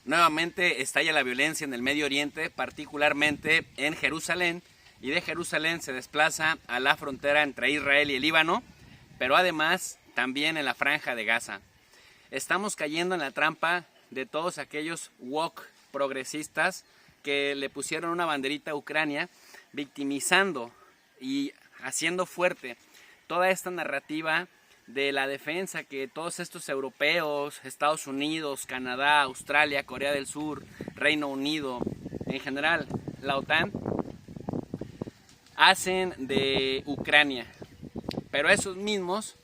Nuevamente estalla la violencia en el Medio Oriente, particularmente en Jerusalén, y de Jerusalén se desplaza a la frontera entre Israel y el Líbano, pero además también en la Franja de Gaza. Estamos cayendo en la trampa de todos aquellos woke progresistas que le pusieron una banderita a Ucrania, victimizando y haciendo fuerte toda esta narrativa de la defensa que todos estos europeos, Estados Unidos, Canadá, Australia, Corea del Sur, Reino Unido, en general la OTAN, hacen de Ucrania. Pero esos mismos,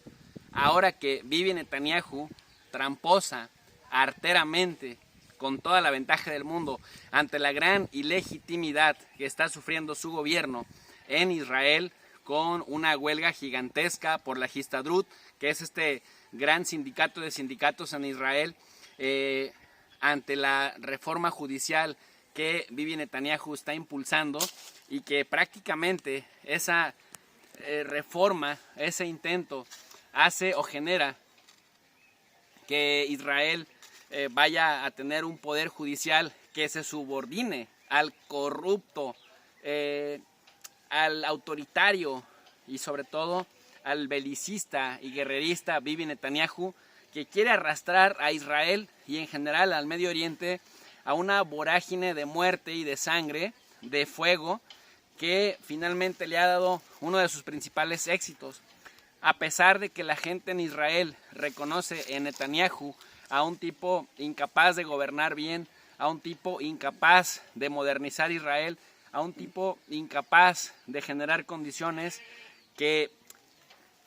ahora que Bibi Netanyahu tramposa, arteramente, con toda la ventaja del mundo, ante la gran ilegitimidad que está sufriendo su gobierno en Israel, con una huelga gigantesca por la Histadrut, que es este gran sindicato de sindicatos en Israel, ante la reforma judicial que Bibi Netanyahu está impulsando, y que prácticamente esa reforma, ese intento, hace o genera que Israel vaya a tener un poder judicial que se subordine al corrupto, al autoritario y sobre todo al belicista y guerrerista Bibi Netanyahu, que quiere arrastrar a Israel y en general al Medio Oriente a una vorágine de muerte y de sangre, de fuego, que finalmente le ha dado uno de sus principales éxitos. A pesar de que la gente en Israel reconoce en Netanyahu a un tipo incapaz de gobernar bien, a un tipo incapaz de modernizar Israel, a un tipo incapaz de generar condiciones que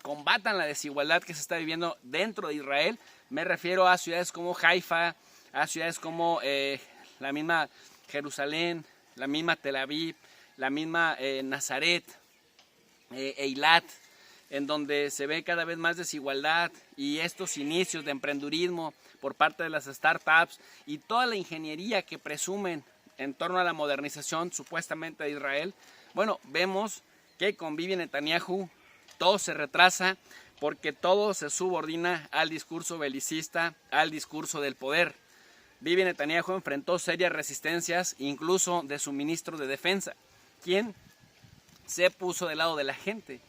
combatan la desigualdad que se está viviendo dentro de Israel. Me refiero a ciudades como Haifa, a ciudades como la misma Jerusalén, la misma Tel Aviv, la misma Nazaret, Eilat, en donde se ve cada vez más desigualdad y estos inicios de emprendurismo por parte de las startups y toda la ingeniería que presumen en torno a la modernización supuestamente de Israel. Bueno, vemos que con Bibi Netanyahu todo se retrasa porque todo se subordina al discurso belicista, al discurso del poder. Bibi Netanyahu enfrentó serias resistencias, incluso de su ministro de Defensa, quien se puso del lado de la gente.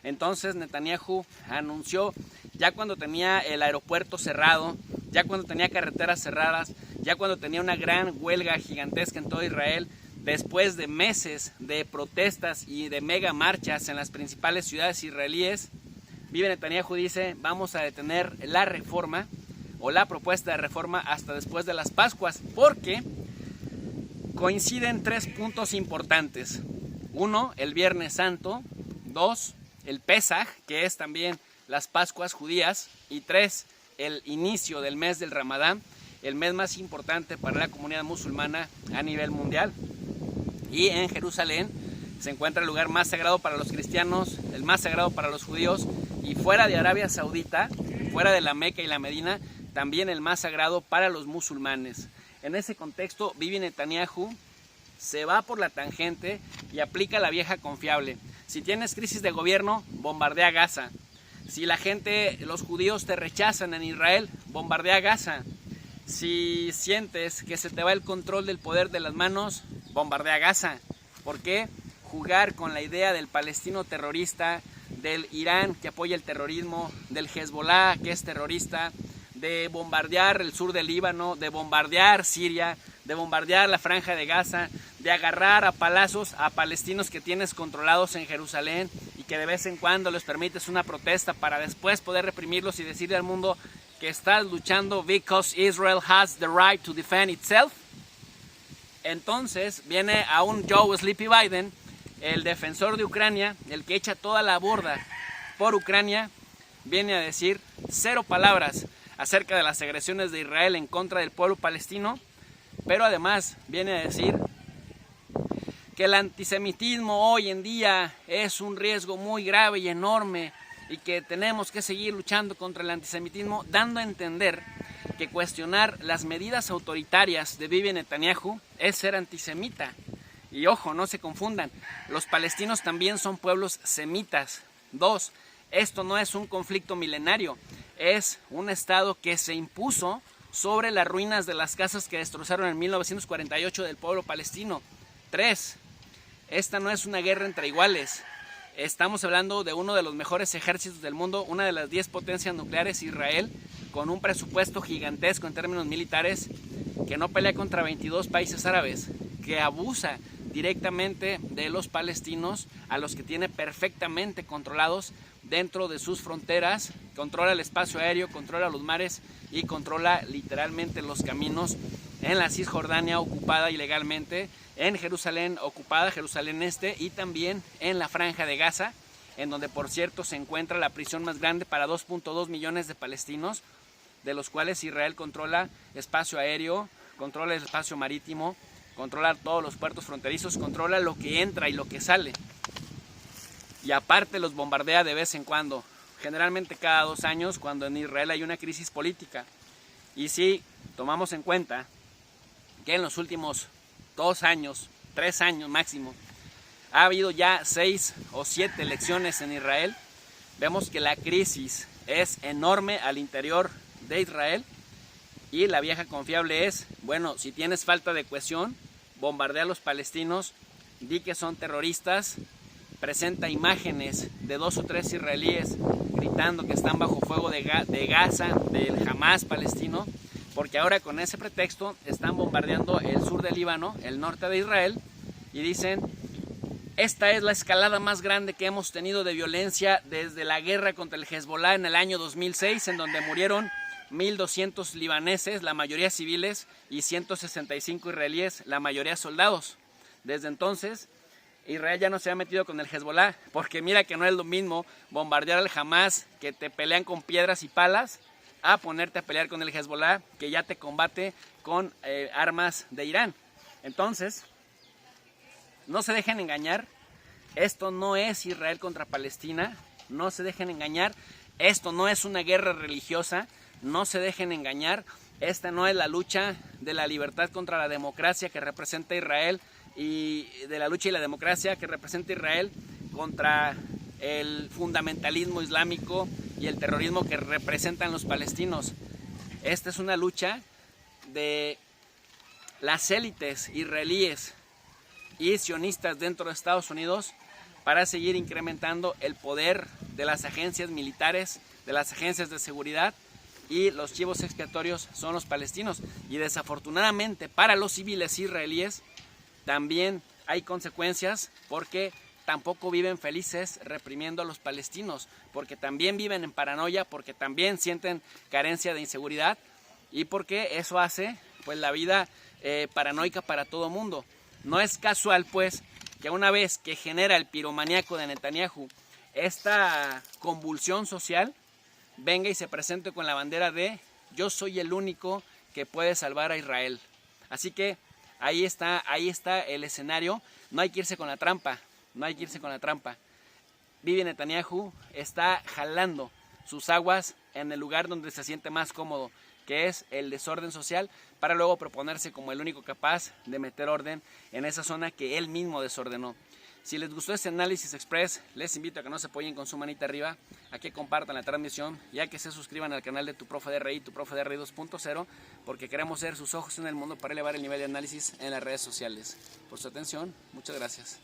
Entonces Netanyahu anunció, ya cuando tenía el aeropuerto cerrado, ya cuando tenía carreteras cerradas, ya cuando tenía una gran huelga gigantesca en todo Israel, después de meses de protestas y de mega marchas en las principales ciudades israelíes, Bibi Netanyahu dice: vamos a detener la reforma o la propuesta de reforma hasta después de las Pascuas, porque coinciden tres puntos importantes. Uno, el Viernes Santo. Dos, el Pesaj, que es también las Pascuas judías. Y tres, el inicio del mes del Ramadán, el mes más importante para la comunidad musulmana a nivel mundial. Y en Jerusalén se encuentra el lugar más sagrado para los cristianos, el más sagrado para los judíos, y fuera de Arabia Saudita, fuera de la Meca y la Medina, también el más sagrado para los musulmanes. En ese contexto, Bibi Netanyahu se va por la tangente y aplica la vieja confiable. Si tienes crisis de gobierno, bombardea Gaza. Si la gente, los judíos te rechazan en Israel, bombardea Gaza. Si sientes que se te va el control del poder de las manos, bombardea Gaza. ¿Por qué? Jugar con la idea del palestino terrorista, del Irán que apoya el terrorismo, del Hezbollah que es terrorista, de bombardear el sur del Líbano, de bombardear Siria, de bombardear la Franja de Gaza, de agarrar a palazos a palestinos que tienes controlados en Jerusalén y que de vez en cuando les permites una protesta para después poder reprimirlos y decirle al mundo que estás luchando because Israel has the right to defend itself. Entonces viene a un Joe Sleepy Biden, el defensor de Ucrania, el que echa toda la borda por Ucrania, viene a decir 0 palabras acerca de las agresiones de Israel en contra del pueblo palestino, pero además viene a decir que el antisemitismo hoy en día es un riesgo muy grave y enorme y que tenemos que seguir luchando contra el antisemitismo, dando a entender que cuestionar las medidas autoritarias de Bibi Netanyahu es ser antisemita. Y ojo, no se confundan, los palestinos también son pueblos semitas. 2, esto no es un conflicto milenario, es un estado que se impuso sobre las ruinas de las casas que destrozaron en 1948 del pueblo palestino. 3. Esta no es una guerra entre iguales. Estamos hablando de uno de los mejores ejércitos del mundo, una de las 10 potencias nucleares, Israel, con un presupuesto gigantesco en términos militares, que no pelea contra 22 países árabes, que abusa directamente de los palestinos, a los que tiene perfectamente controlados dentro de sus fronteras, controla el espacio aéreo, controla los mares y controla literalmente los caminos en la Cisjordania ocupada ilegalmente, en Jerusalén ocupada, Jerusalén Este, y también en la Franja de Gaza, en donde por cierto se encuentra la prisión más grande para 2.2 millones de palestinos, de los cuales Israel controla espacio aéreo, controla el espacio marítimo, controla todos los puertos fronterizos, controla lo que entra y lo que sale. Y aparte los bombardea de vez en cuando, generalmente cada 2 años, cuando en Israel hay una crisis política. Y si tomamos en cuenta que en los últimos 2 años, 3 años máximo, ha habido ya 6 o 7 elecciones en Israel, vemos que la crisis es enorme al interior de Israel. Y la vieja confiable es, bueno, si tienes falta de cohesión, bombardea a los palestinos, di que son terroristas, presenta imágenes de 2 o 3 israelíes gritando que están bajo fuego de Gaza, del Hamas palestino, porque ahora con ese pretexto están bombardeando el sur del Líbano, el norte de Israel, y dicen, esta es la escalada más grande que hemos tenido de violencia desde la guerra contra el Hezbollah en el año 2006, en donde murieron 1.200 libaneses, la mayoría civiles, y 165 israelíes, la mayoría soldados. Desde entonces, Israel ya no se ha metido con el Hezbollah, porque mira que no es lo mismo bombardear al Hamas, que te pelean con piedras y palas, a ponerte a pelear con el Hezbollah, que ya te combate con armas de Irán. Entonces, no se dejen engañar, esto no es Israel contra Palestina, no se dejen engañar, esto no es una guerra religiosa, no se dejen engañar, esta no es la lucha de la libertad contra la democracia que representa Israel, y de la lucha y la democracia que representa Israel contra el fundamentalismo islámico y el terrorismo que representan los palestinos. Esta es una lucha de las élites israelíes y sionistas dentro de Estados Unidos para seguir incrementando el poder de las agencias militares, de las agencias de seguridad, y los chivos expiatorios son los palestinos. Y desafortunadamente para los civiles israelíes también hay consecuencias, porque tampoco viven felices reprimiendo a los palestinos, porque también viven en paranoia, porque también sienten carencia de inseguridad, y porque eso hace pues la vida paranoica para todo mundo. No es casual pues que una vez que genera el piromaníaco de Netanyahu esta convulsión social, venga y se presente con la bandera de yo soy el único que puede salvar a Israel. Así que ahí está el escenario. No hay que irse con la trampa, no hay que irse con la trampa. Bibi Netanyahu está jalando sus aguas en el lugar donde se siente más cómodo, que es el desorden social, para luego proponerse como el único capaz de meter orden en esa zona que él mismo desordenó. Si les gustó este análisis express, les invito a que no se apoyen con su manita arriba, a que compartan la transmisión y a que se suscriban al canal de Tu Profe DRI, Tu Profe DRI 2.0, porque queremos ser sus ojos en el mundo para elevar el nivel de análisis en las redes sociales. Por su atención, muchas gracias.